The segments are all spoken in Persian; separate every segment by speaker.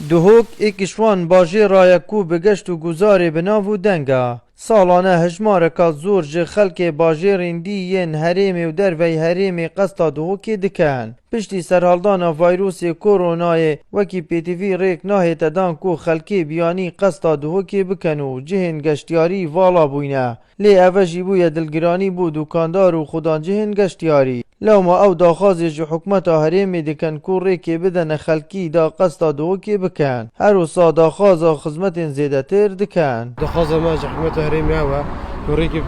Speaker 1: دهوک ایکشوان باجی رایکو بگشت و گزاری بناو و دنگا سالانه هجمارکا زور جه خلک باجی رندی ین هریمی و دروی هریمی قصد دهوکی دکن پشتی سرحالدان ویروسی کورونای وکی پی تی وی ریک ناهی تدان کو خلکی بیانی قصد دهوکی بکنو جهن گشتیاری والا بوینه لی اوجی بوی دلگرانی بو دوکاندار و خودان جهن گشتیاری لو ما او داخازی جو حکمت هریمی دکن کو ریکی بدن خلکی دا قصد دهوکی بکن هر و سا داخازا خزمت زیده تر دکن
Speaker 2: داخازا ما جو حکمت هریمی هوا کو ریکی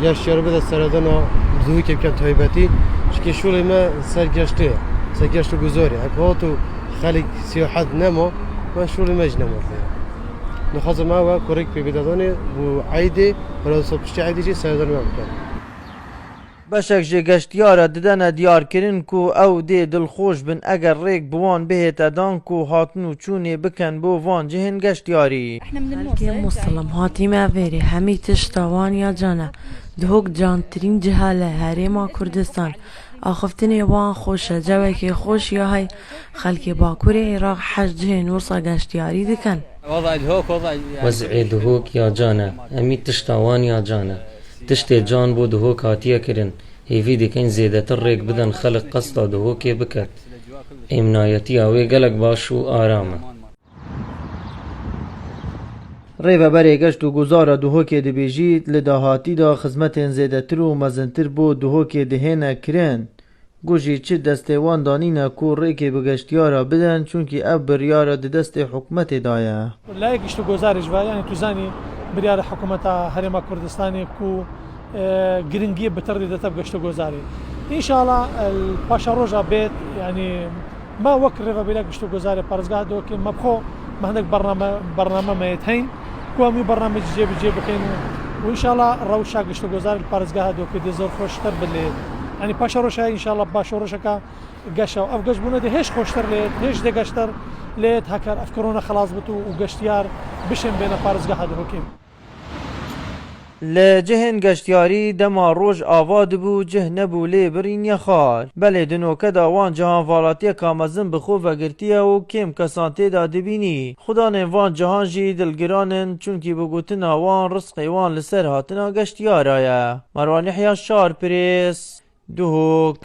Speaker 2: گشتیار بده سردانا دهوکی بکن تایبتی شکی شولی ما سرگشته گذاری اکواتو خلق سیاحت نما ما شولی مجنمه نخواست ما و کوریک پی بدادانه و عیده ولی صبحش عیده چی سردان ما بکن
Speaker 1: بشک جه گشتیاره ددن دیار کرن کو او دی دلخوش بن اگر ریک بوان بهت دان کو هاتنو چونه بکن بو وان جهن گشتیاری
Speaker 3: احنا من الموصل هاتي ما فيري همي تشتوان يا جانا دهوك جان ترين جهالة هريما كردستان آخفتني وان خوشة جوكي خوش يا هاي خلكي باكوري عراق حج جهن وصا گشتياري دكن
Speaker 4: وضع دهوك يا جانا همي تشتوان يا جانا تشتي جان بو دهوك هاتيا كرن هيفي دكين زيادة الريك بدن خلق قصدا دهوكي بكت امنايتي اوي قلق باشو آرامه
Speaker 1: ریو بری گشت و گزار دهوکی دبیجید لداهاتی دا خزمت زیده تر و مزنتر بو دهوکی دهینه کرن گوشی چه دستوان دانینه کو ریکی بگشتیارا بدن چونکی اب بریارا ده دست حکمت دایه
Speaker 5: لا گشت و گزارش و یعنی توزانی بریار حکومت هرما کردستانی کو گرنگی بتردی دتا بگشت و گزاری انشاءالله پاشا روزا بیت یعنی ما وقت ریو بلا گشت و گزاری پرزگاه دو که مبخو مهندك برنامه ما يتهين كوامي برنامج جيب بخين وان شاء الله روشا قشت گزار البارزگاه دو كده زور خوشتر بالليل يعني باشا روشا ان شاء الله باشا روشا قشا افقش بونه ده هيش خوشتر ليت هيش ده قشتر ليت هكر افكرونا خلاص بتو وقشتيار بشن بين بارزگاه دو كيم
Speaker 1: لجهن گشتیاری دما روش آواد بو جه نبو لی برین یخار بله دنو کدا وان جهان والاتی کامزن بخو وگرتیه و کم کسانتی دا دبینی خدا وان جهان جی دلگرانن چونکی بگوتنا وان رزق وان لسر هاتنا گشتیارایه مروان یحیی شار پریس دهوک